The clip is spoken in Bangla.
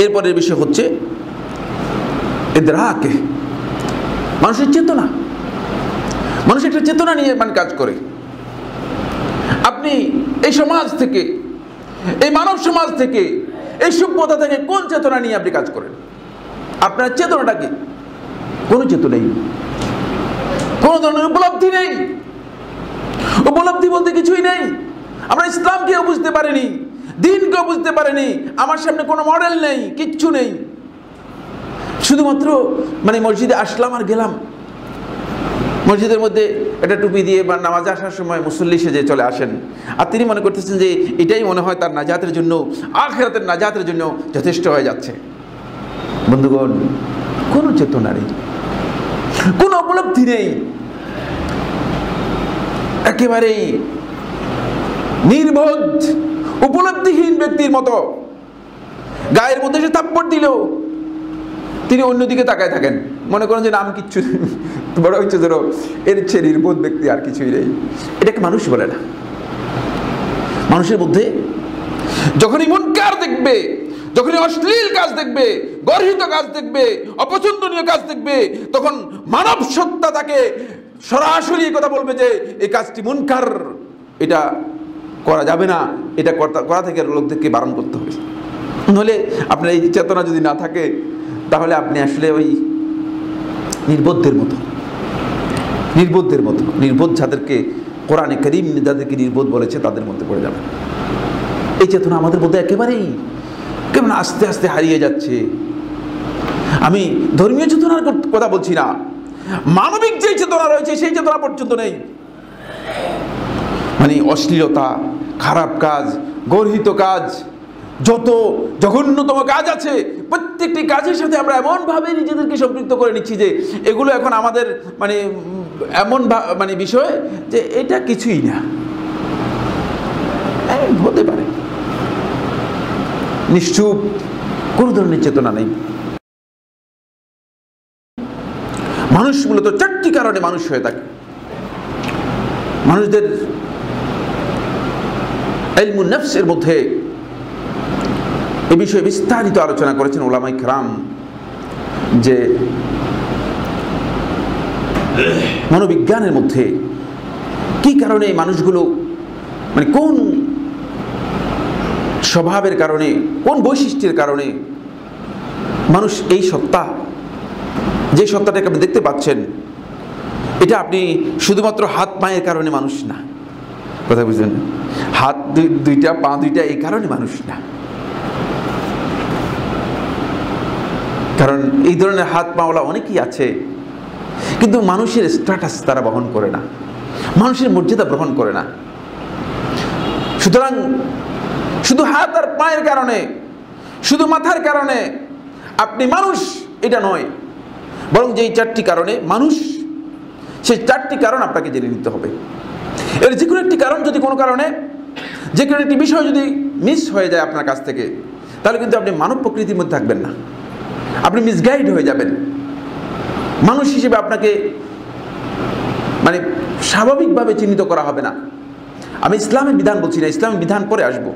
এরপরের বিষয় হচ্ছে ইদরাকে, মানুষের চেতনা। মানুষ একটা চেতনা নিয়ে মানে কাজ করে। আপনি এই সমাজ থেকে, এই মানব সমাজ থেকে, এই সভ্যতা থেকে কোন চেতনা নিয়ে আপনি কাজ করেন? আপনার চেতনাটা কি? কোনো চেতনা নেই, কোনো ধরনের উপলব্ধি নেই। উপলব্ধি বলতে কিছুই নেই। আমরা ইসলামকেও বুঝতে পারিনি, দিনকেও বুঝতে পারিনি। আমার সামনে কোনো মডেল নেই, কিচ্ছু নেই। শুধুমাত্র মানে মসজিদে আসলাম আর গেলাম। মসজিদের মধ্যে একটা টুপি দিয়ে বা নামাজে আসার সময় মুসল্লি সেজে চলে আসেন, আর তিনি মনে করতেছেন যে এটাই মনে হয় তার নাজাতের জন্য, আখিরাতের নাজাতের জন্য যথেষ্ট হয়ে যাচ্ছে। বন্ধুগণ, কোনো চেতনা নেই, কোনো উপলব্ধি নেই, একেবারেই নির্বোধ উপলব্ধিহীন ব্যক্তির মতো। গায়ের মধ্যে সে থাপ্পড় দিলেও তিনি অন্যদিকে তাকায় থাকেন, মনে করেন যে নাম কিচ্ছু বড় হচ্ছে, ধরো এর চেয়ে নির্বোধ ব্যক্তি আর কিছুই নেই। এটাকে মানুষ বলে না। মানুষের মধ্যে যখনই মুনকার দেখবে, যখনই অশ্লীল কাজ দেখবে, গর্হিত কাজ দেখবে, অপছন্দনীয় কাজ দেখবে, তখন মানব সত্তা তাকে সরাসরি কথা বলবে যে এই কাজটি মুনকার, এটা করা যাবে না, এটা করা থেকে লোকদেরকে বারণ করতে হবে। নইলে আপনার এই চেতনা যদি না থাকে, তাহলে আপনি আসলে ওই নির্বোধদের মতো, নির্বোধদের মতো, নির্বোধ যাদেরকে কোরআনে কারীম যাদেরকে নির্বোধ বলেছে তাদের মধ্যে পড়ে যাবে। এই চেতনা আমাদের মধ্যে একেবারেই কেমন আস্তে আস্তে হারিয়ে যাচ্ছে। আমি ধর্মীয় চেতনার কথা বলছি না, মানবিক যে চেতনা রয়েছে সেই চেতনা পর্যন্ত নেই। মানে অশ্লীলতা, খারাপ কাজ, গর্হিত কাজ, যত জঘন্যতম কাজ আছে, প্রত্যেকটি কাজের সাথে আমরা এমনভাবে নিজেদেরকে সম্পৃক্ত করে নিচ্ছি যে এগুলো এখন আমাদের মানে এমন মানে বিষয় যে এটা কিছুই না, হতে পারে। নিশ্চুপ, কোনো ধরনের চেতনা নেই। মানুষ মূলত চারটি কারণে মানুষ হয়ে থাকে। মানুষদের ইলমুন নফসের মধ্যে এ বিষয়ে বিস্তারিত আলোচনা করেছেন উলামায়ে কেরাম, যে মনোবিজ্ঞানের মধ্যে কি কারণে মানুষগুলো মানে কোন স্বভাবের কারণে, কোন বৈশিষ্ট্যের কারণে মানুষ এই সত্তা, যে সত্তাটাকে আপনি দেখতে পাচ্ছেন, এটা আপনি শুধুমাত্র হাত পায়ের কারণে মানুষ না। কথা বুঝলেন? হাত দুইটা, পা দুইটা, এই কারণে মানুষ না। কারণ এই ধরনের হাত পাওয়ালা অনেকেই আছে, কিন্তু মানুষের স্ট্যাটাস তারা বহন করে না, মানুষের মর্যাদা গ্রহণ করে না। সুতরাং শুধু হাত আর পায়ের কারণে, শুধু মাথার কারণে আপনি মানুষ এটা নয়, বরং যেই চারটি কারণে মানুষ, সেই চারটি কারণ আপনাকে জেনে নিতে হবে। এর যে কোনো একটি কারণ যদি কোনো কারণে, যে কোনো একটি বিষয় যদি মিস হয়ে যায় আপনার কাছ থেকে, তাহলে কিন্তু আপনি মানব প্রকৃতির মধ্যে থাকবেন না, আপনি মিসগাইড হয়ে যাবেন। মানুষ হিসেবে আপনাকে মানে স্বাভাবিকভাবে চিহ্নিত করা হবে না। আমি ইসলামের বিধান বলছি না, ইসলামের বিধান পরে আসবো।